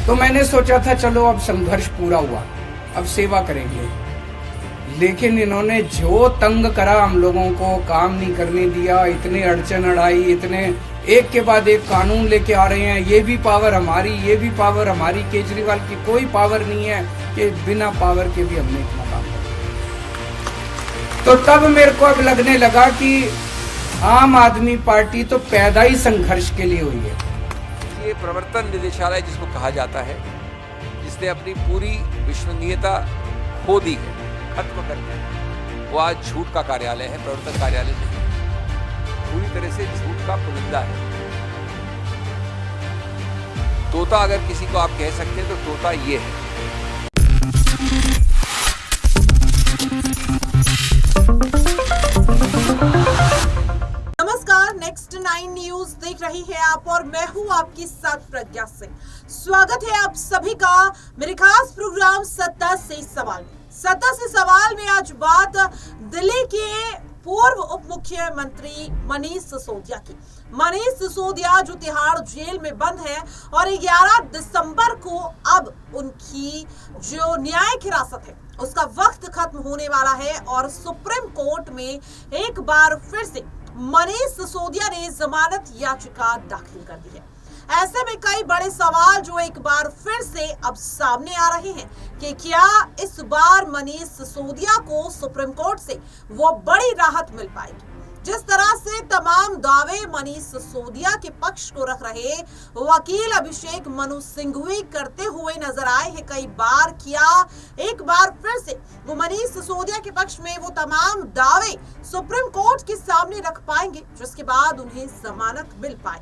तो मैंने सोचा था चलो अब संघर्ष पूरा हुआ, अब सेवा करेंगे। लेकिन इन्होंने जो तंग करा हम लोगों को, काम नहीं करने दिया, इतने अड़चन अड़ाई, इतने एक के बाद एक कानून लेके आ रहे हैं, ये भी पावर हमारी, ये भी पावर हमारी। केजरीवाल की कोई पावर नहीं है कि बिना पावर के भी हमने इतना काम किया। तो तब मेरे को अब लगने लगा कि आम आदमी पार्टी तो पैदा ही संघर्ष के लिए हुई है। ये प्रवर्तन निदेशालय जिसको कहा जाता है, जिसने अपनी पूरी विश्वसनीयता खो दी है, खत्म कर दिया, वो आज झूठ का कार्यालय है, प्रवर्तन कार्यालय नहीं। पूरी तरह से झूठ का पुलिंदा है। तोता अगर किसी को आप कह सकते हैं तो तोता ये है। नमस्कार, नेक्स्ट 9 न्यूज देख रही है आप और मैं हूं आपकी साथ प्रज्ञा सिंह। स्वागत है आप सभी का मेरे खास प्रोग्राम सत्ता से सवाल में। सत्ता से सवाल में आज बात दिल्ली के पूर्व उप मुख्यमंत्री मनीष सिसोदिया की। मनीष सिसोदिया जो तिहाड़ जेल में बंद है और 11 दिसंबर को अब उनकी जो न्यायिक हिरासत है उसका वक्त खत्म होने वाला है और सुप्रीम कोर्ट में एक बार फिर से मनीष सिसोदिया ने जमानत याचिका दाखिल कर दी है। ऐसे में कई बड़े सवाल जो एक बार फिर से अब सामने आ रहे हैं कि क्या इस बार मनीष सिसोदिया को सुप्रीम कोर्ट से वो बड़ी राहत मिल पाएगी। जिस तरह से तमाम दावे मनीष सिसोदिया के पक्ष को रख रहे वकील अभिषेक मनु सिंघवी करते हुए नजर आए हैं कई बार, किया एक बार फिर से वो मनीष सिसोदिया के पक्ष में वो तमाम दावे सुप्रीम कोर्ट के सामने रख पाएंगे जिसके बाद उन्हें जमानत मिल पाए।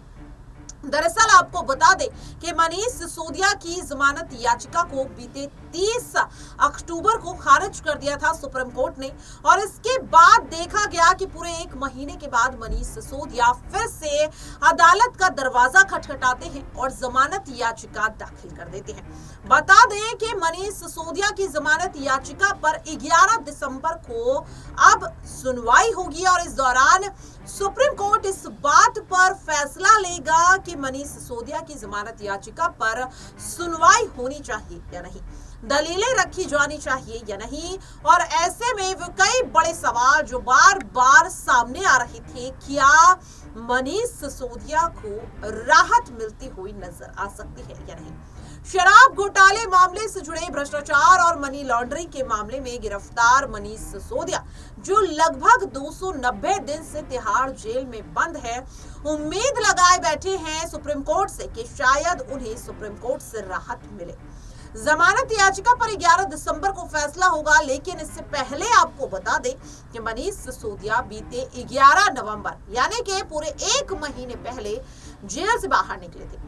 दरअसल आपको बता दें कि मनीष सिसोदिया की जमानत याचिका को बीते 30 अक्टूबर को खारिज कर दिया था सुप्रीम कोर्ट ने और इसके बाद देखा गया कि पूरे एक महीने के बाद मनीष सिसोदिया फिर से अदालत का दरवाजा खटखटाते हैं और जमानत याचिका दाखिल कर देते हैं। बता दें कि मनीष सिसोदिया की जमानत याचिका पर 11 दिसंबर को अब सुनवाई होगी और इस दौरान सुप्रीम कोर्ट इस बात पर फैसला लेगा कि मनीष सिसोदिया की जमानत याचिका पर सुनवाई होनी चाहिए या नहीं, दलीलें रखी जानी चाहिए या नहीं। और ऐसे में वो कई बड़े सवाल जो बार बार सामने आ रहे थे, क्या मनीष सिसोदिया को राहत मिलती हुई नजर आ सकती है या नहीं। शराब घोटाले मामले से जुड़े भ्रष्टाचार और मनी लॉन्ड्रिंग के मामले में गिरफ्तार मनीष सिसोदिया जो लगभग 290 दिन से तिहाड़ जेल में बंद है, उम्मीद लगाए बैठे हैं सुप्रीम कोर्ट से कि शायद उन्हें सुप्रीम कोर्ट से राहत मिले। जमानत याचिका पर 11 दिसंबर को फैसला होगा, लेकिन इससे पहले आपको बता दें कि मनीष सिसोदिया बीते 11 नवंबर यानी कि पूरे एक महीने पहले जेल से बाहर निकले थे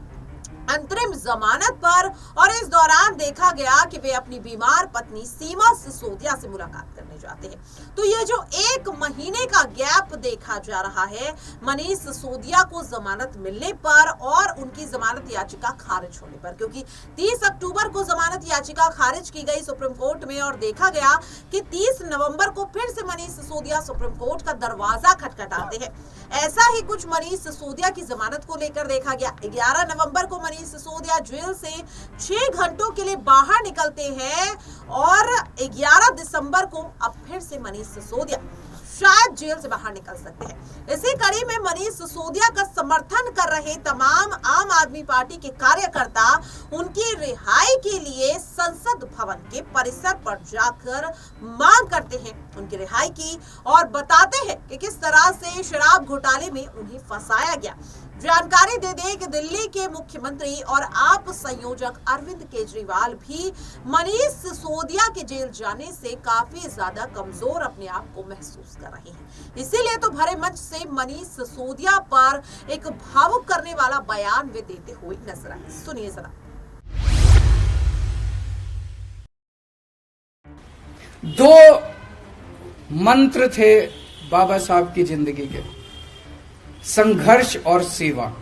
अंतरिम जमानत पर और इस दौरान देखा गया कि वे अपनी बीमार पत्नी सीमा सिसोदिया से मुलाकात करने जाते हैं। तो ये जो एक महीने का गैप देखा जा रहा है मनीष सिसोदिया को जमानत मिलने पर और उनकी जमानत याचिका खारिज होने पर, क्योंकि 30 अक्टूबर को जमानत याचिका खारिज की गई सुप्रीम कोर्ट में और देखा गया कि 30 नवंबर को फिर से मनीष सिसोदिया सुप्रीम कोर्ट का दरवाजा खटखटाते हैं। ऐसा ही कुछ मनीष सिसोदिया की जमानत को लेकर देखा गया। 11 नवंबर को मनीष सिसोदिया जेल से 6 घंटों के लिए बाहर निकलते हैं और 11 दिसंबर को अब फिर से मनीष सिसोदिया शायद जेल से बाहर निकल सकते हैं। इसी कड़ी में मनीष सिसोदिया का समर्थन कर रहे तमाम आम आदमी पार्टी के कार्यकर्ता उनकी रिहाई के लिए संसद भवन के परिसर पर जाकर मांग करते हैं उनकी रिहाई की और बताते हैं कि किस तरह से शराब घोटाले में उन्हें फंसाया गया। जानकारी दे दें कि दिल्ली के मुख्यमंत्री और आप संयोजक अरविंद केजरीवाल भी मनीष सिसोदिया के जेल जाने से काफी ज्यादा कमजोर अपने आप को महसूस कर रहे हैं। इसीलिए तो भरे मंच से मनीष सिसोदिया पर एक भावुक करने वाला बयान वे देते हुए नजर आए। सुनिए जरा। दो मंत्र थे बाबा साहब की जिंदगी के, संघर्ष और सेवा,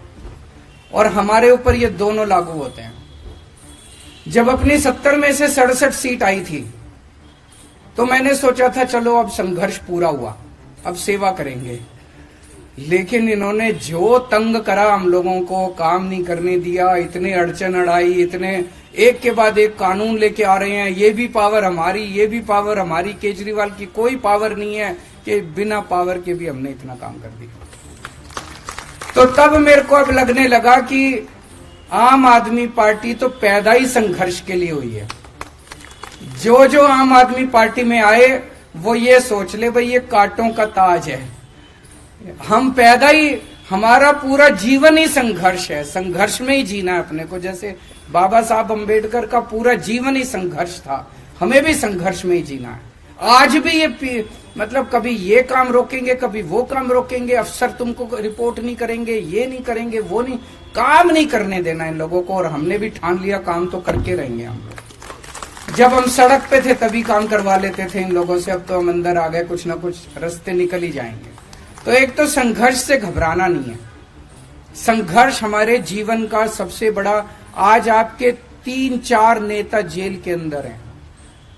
और हमारे ऊपर ये दोनों लागू होते हैं। जब अपनी 70 में से 67 सीट आई थी तो मैंने सोचा था चलो अब संघर्ष पूरा हुआ, अब सेवा करेंगे। लेकिन इन्होंने जो तंग करा हम लोगों को, काम नहीं करने दिया, इतने अड़चन अड़ाई, इतने एक के बाद एक कानून लेके आ रहे हैं, ये भी पावर हमारी, ये भी पावर हमारी। केजरीवाल की कोई पावर नहीं है कि बिना पावर के भी हमने इतना काम कर दिया। तो तब मेरे को अब लगने लगा कि आम आदमी पार्टी तो पैदा ही संघर्ष के लिए हुई है। जो जो आम आदमी पार्टी में आए वो ये सोच ले भाई ये कांटों का ताज है। हम पैदा ही, हमारा पूरा जीवन ही संघर्ष है, संघर्ष में ही जीना है अपने को। जैसे बाबा साहब अम्बेडकर का पूरा जीवन ही संघर्ष था, हमें भी संघर्ष में ही जीना है। आज भी ये मतलब कभी ये काम रोकेंगे, कभी वो काम रोकेंगे, अफसर तुमको रिपोर्ट नहीं करेंगे, ये नहीं करेंगे, वो नहीं, काम नहीं करने देना इन लोगों को। और हमने भी ठान लिया काम तो करके रहेंगे हम लोग। जब हम सड़क पे थे तभी काम करवा लेते थे इन लोगों से, अब तो हम अंदर आ गए, कुछ ना कुछ रास्ते निकल ही जाएंगे। तो एक तो संघर्ष से घबराना नहीं है। संघर्ष हमारे जीवन का सबसे बड़ा, आज आपके 3-4 नेता जेल के अंदर हैं।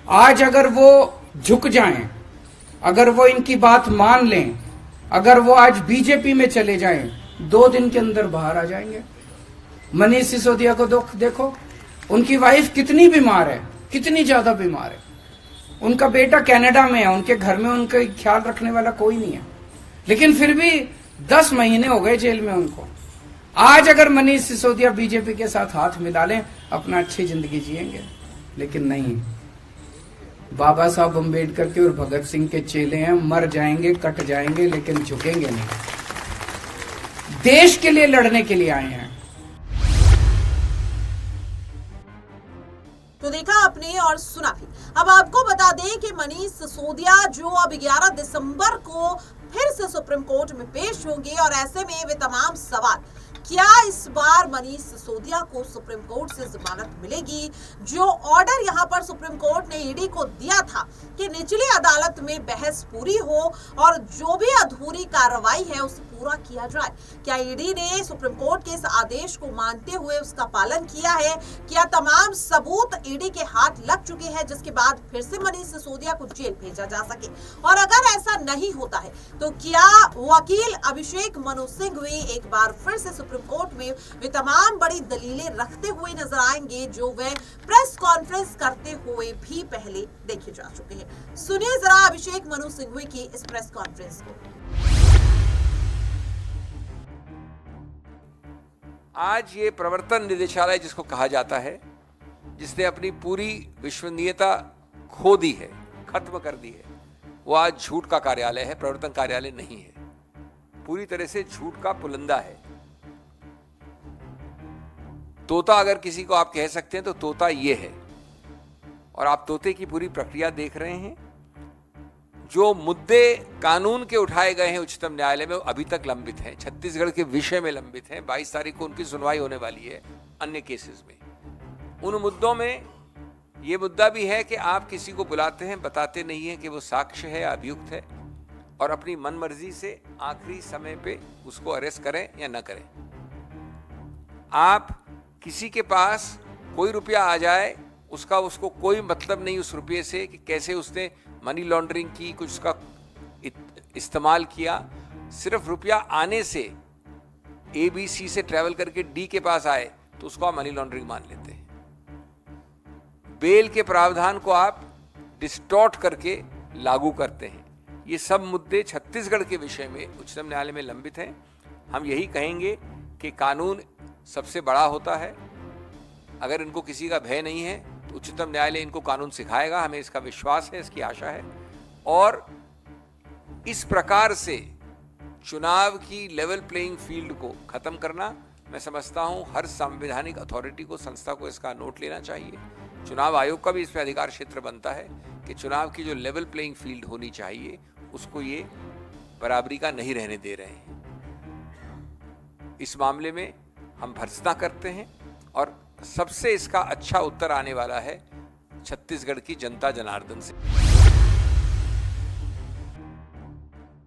आज अगर वो झुक जाएं, अगर वो इनकी बात मान लें, अगर वो आज बीजेपी में चले जाएं, 2 दिन के अंदर बाहर आ जाएंगे। मनीष सिसोदिया को देखो, उनकी वाइफ कितनी बीमार है, कितनी ज्यादा बीमार है। उनका बेटा कनाडा में है, उनके घर में उनका ख्याल रखने वाला कोई नहीं है, लेकिन फिर भी 10 महीने हो गए जेल में उनको। आज अगर मनीष सिसोदिया बीजेपी के साथ हाथ मिला लें, अपना अच्छी जिंदगी जिएंगे। लेकिन नहीं, बाबा साहब अम्बेडकर के और भगत सिंह के चेले हैं, मर जाएंगे, कट जाएंगे, लेकिन झुकेंगे नहीं। देश के लिए लड़ने के लिए आए हैं। तो देखा आपने और सुना भी। अब आपको बता दें कि मनीष सिसोदिया जो अब 11 दिसंबर को फिर से सुप्रीम कोर्ट में पेश होंगे, और ऐसे में वे तमाम सवाल, क्या इस बार मनीष सिसोदिया को सुप्रीम कोर्ट से जमानत मिलेगी? जो ऑर्डर यहां पर सुप्रीम कोर्ट ने ईडी को दिया था कि निचली अदालत में बहस पूरी हो और जो भी अधूरी कार्रवाई है उसे पूरा किया जाए, क्या ईडी ने सुप्रीम कोर्ट के इस आदेश को मानते हुए उसका पालन किया है? क्या तमाम सबूत ईडी के हाथ लग चुके हैं जिसके बाद फिर से मनीष सिसोदिया को जेल भेजा जा सके? और अगर ऐसा नहीं होता है तो क्या वकील अभिषेक मनु सिंघवी एक बार फिर से सुप्रीम कोर्ट में वे तमाम बड़ी दलीलें रखते हुए नजर आएंगे जो वे प्रेस कॉन्फ्रेंस करते हुए भी पहले देखे जा चुके हैं? सुनिए जरा अभिषेक मनु सिंघवी की इस प्रेस कॉन्फ्रेंस को। आज ये प्रवर्तन निदेशालय जिसको कहा जाता है, जिसने अपनी पूरी विश्वसनीयता खो दी है, खत्म कर दी है, वो आज झूठ का कार्यालय है, प्रवर्तन कार्यालय नहीं है। पूरी तरह से झूठ का पुलंदा है। तोता अगर किसी को आप कह सकते हैं तो तोता ये है। और आप तोते की पूरी प्रक्रिया देख रहे हैं। जो मुद्दे कानून के उठाए गए हैं उच्चतम न्यायालय में, वो अभी तक लंबित हैं, छत्तीसगढ़ के विषय में लंबित हैं। 22 तारीख को उनकी सुनवाई होने वाली है अन्य केसेस में। उन मुद्दों में ये मुद्दा भी है कि आप किसी को बुलाते हैं, बताते नहीं हैं कि वो साक्ष्य है, अभियुक्त है, और अपनी मनमर्जी से आखिरी समय पे उसको अरेस्ट करें या न करें। आप किसी के पास कोई रुपया आ जाए, उसको कोई मतलब नहीं उस रुपये से कि कैसे उसने मनी लॉन्ड्रिंग की, कुछ उसका इस्तेमाल किया। सिर्फ रुपया आने से, ABC से ट्रैवल करके D के पास आए तो उसको आप मनी लॉन्ड्रिंग मान लेते हैं। बेल के प्रावधान को आप डिस्टॉर्ट करके लागू करते हैं। ये सब मुद्दे छत्तीसगढ़ के विषय में उच्चतम न्यायालय में लंबित हैं। हम यही कहेंगे कि कानून सबसे बड़ा होता है। अगर इनको किसी का भय नहीं है तो उच्चतम न्यायालय इनको कानून सिखाएगा, हमें इसका विश्वास है, इसकी आशा है। और इस प्रकार से चुनाव की लेवल प्लेइंग फील्ड को खत्म करना, मैं समझता हूं हर संवैधानिक अथॉरिटी को, संस्था को इसका नोट लेना चाहिए। चुनाव आयोग का भी इसमें अधिकार क्षेत्र बनता है कि चुनाव की जो लेवल प्लेइंग फील्ड होनी चाहिए उसको ये बराबरी का नहीं रहने दे रहे हैं। इस मामले में हम भर्त्सना करते हैं और सबसे इसका अच्छा उत्तर आने वाला है छत्तीसगढ़ की जनता जनार्दन से।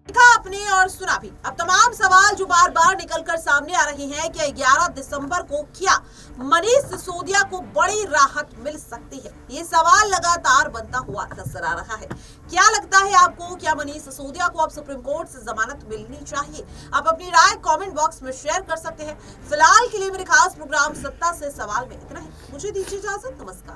देखा आपने और सुना भी। अब तमाम सवाल जो बार बार निकलकर सामने आ रहे हैं कि 11 दिसंबर को क्या मनीष सिसोदिया को बड़ी राहत मिल सकती है, ये सवाल लगातार बनता हुआ नजर आ रहा है। क्या लगता है आपको, क्या मनीष सिसोदिया को अब सुप्रीम कोर्ट से जमानत मिलनी चाहिए? आप अपनी राय कमेंट बॉक्स में शेयर कर सकते हैं। फिलहाल के लिए मेरे खास प्रोग्राम सत्ता से सवाल में इतना ही। मुझे दीजिए इजाजत, नमस्कार।